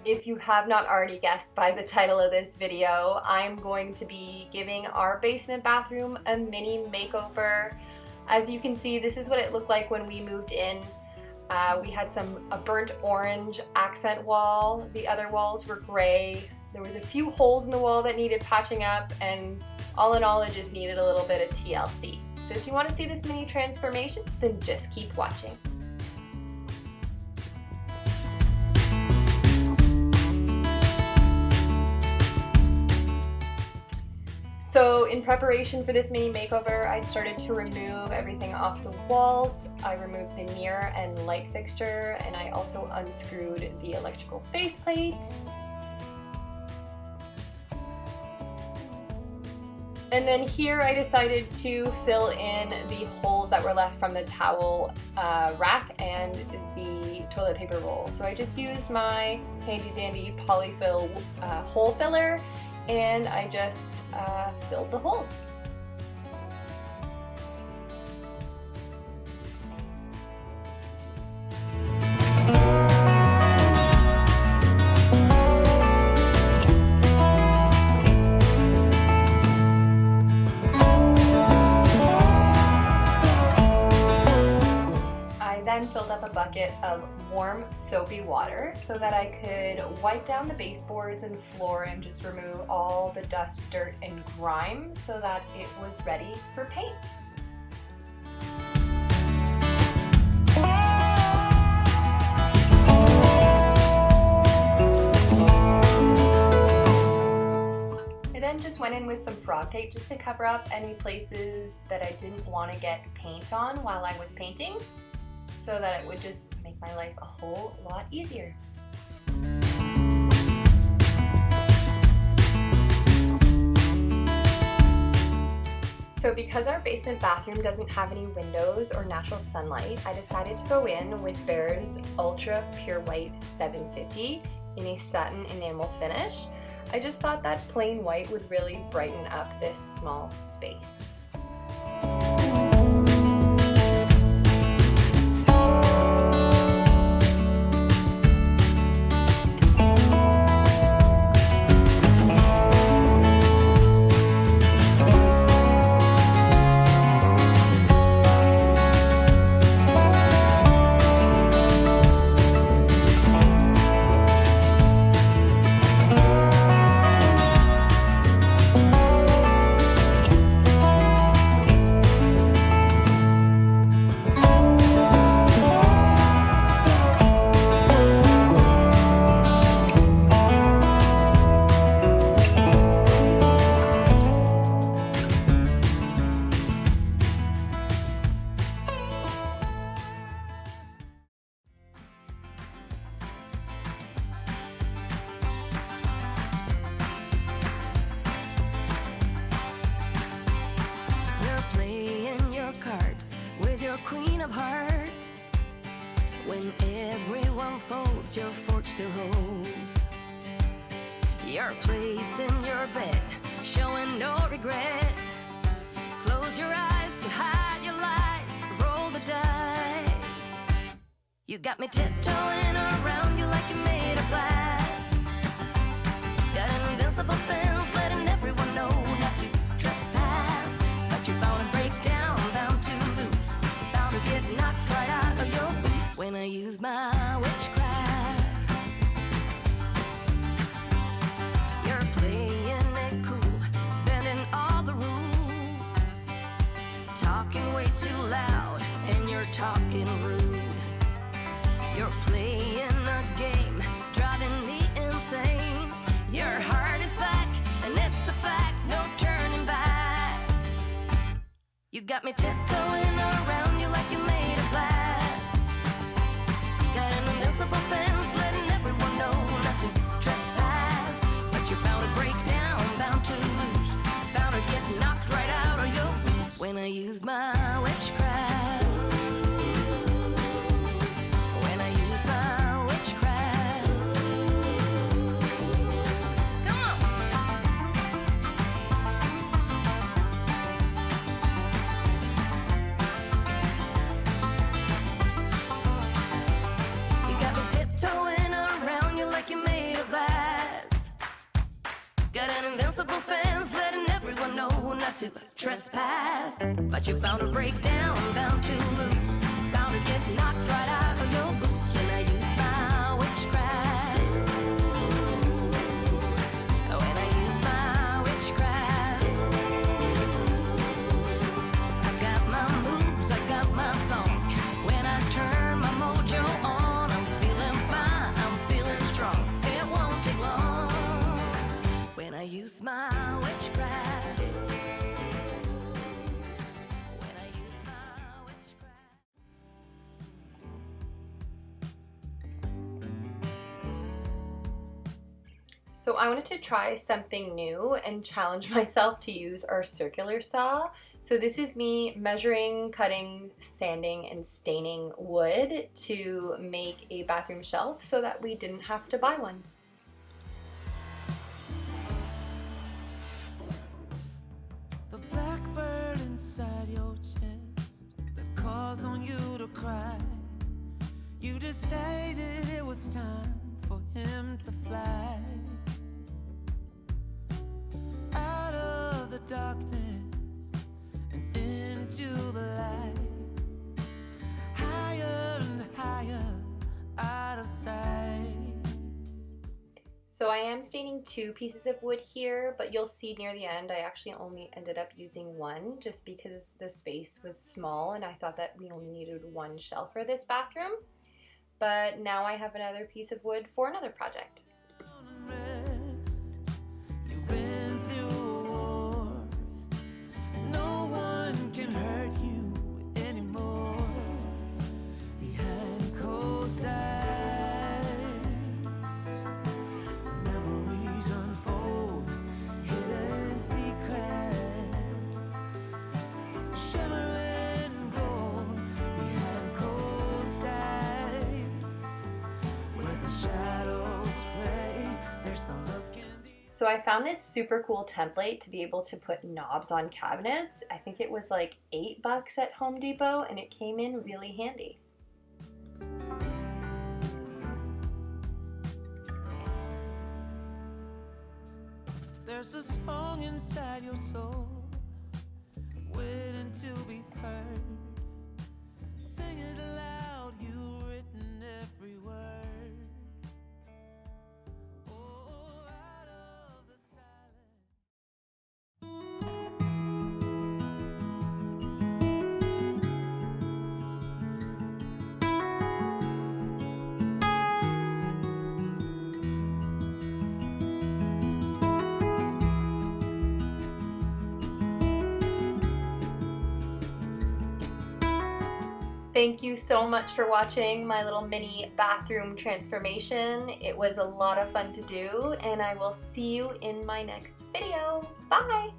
If you have not already guessed by the title of this video, I'm going to be giving our basement bathroom a mini makeover. As you can see, this is what it looked like when we moved in. We had a burnt orange accent wall. The other walls were gray. There was a few holes in the wall that needed patching up, and all in all, it just needed a little bit of TLC. So if you want to see this mini transformation, then just keep watching. So in preparation for this mini makeover, I started to remove everything off the walls. I removed the mirror and light fixture, and I also unscrewed the electrical faceplate. And then here I decided to fill in the holes that were left from the towel rack and the toilet paper roll. So I just used my handy dandy polyfill hole filler, and I just filled the holes. Then filled up a bucket of warm soapy water so that I could wipe down the baseboards and floor and just remove all the dust, dirt, and grime so that it was ready for paint. I then just went in with some frog tape just to cover up any places that I didn't want to get paint on while I was painting, so that it would just make my life a whole lot easier. So because our basement bathroom doesn't have any windows or natural sunlight, I decided to go in with Behr's Ultra Pure White 750 in a satin enamel finish. I just thought that plain white would really brighten up this small space. Queen of hearts, when everyone folds, your fork still holds your place in your bed, showing no regret. Close your eyes to hide your lies, roll the dice. You got me tiptoeing around you like you're made of glass. Got an invincible fence letting everyone know not to trespass, but you're bound to break down, bound to lose, get knocked right out of your boots when I use my witchcraft. You're playing it cool, bending all the rules, talking way too loud, and you're talking rude. You're playing a game, driving me insane. Your heart is back, and it's a fact, no turning back. You got me tiptoeing around you like you're made of glass. Got an invincible fence letting everyone know not to trespass, but you're bound to break down, bound to lose, bound to get knocked right out of your boots when I use my witchcraft. When I use my witchcraft. Come on. You got me tiptoeing Responsible fence letting everyone know not to trespass. But you're bound to break down, bound to lose, bound to get knocked right out of your boots when I use my witchcraft. When I use my witchcraft. I've got my moves, I got my song. When I turn my mojo on, I'm feeling fine, I'm feeling strong. It won't take long when I use my witchcraft. When I use my witchcraft. So I wanted to try something new and challenge myself to use our circular saw. So this is me measuring, cutting, sanding, and staining wood to make a bathroom shelf so that we didn't have to buy one. The blackbird inside your chest that calls on you to cry. You decided it was time for him to fly out of the darkness and into the light, higher and higher out of sight. So I am staining 2 pieces of wood here, but you'll see near the end I actually only ended up using 1 just because the space was small and I thought that we only needed 1 shelf for this bathroom. But now I have another piece of wood for another project. You've been through a war. No one can hurt you anymore. Behind closed eyes, memories unfold, hidden secrets, shimmering gold. Behind closed eyes, where the shadows play, there's no looking. So I found this super cool template to be able to put knobs on cabinets. I think it was like $8 at Home Depot and it came in really handy. There's a song inside your soul, waiting to be heard. Sing it aloud, you've written every word. Oh, out of the Thank you so much for watching my little mini bathroom transformation. It was a lot of fun to do, and I will see you in my next video. Bye!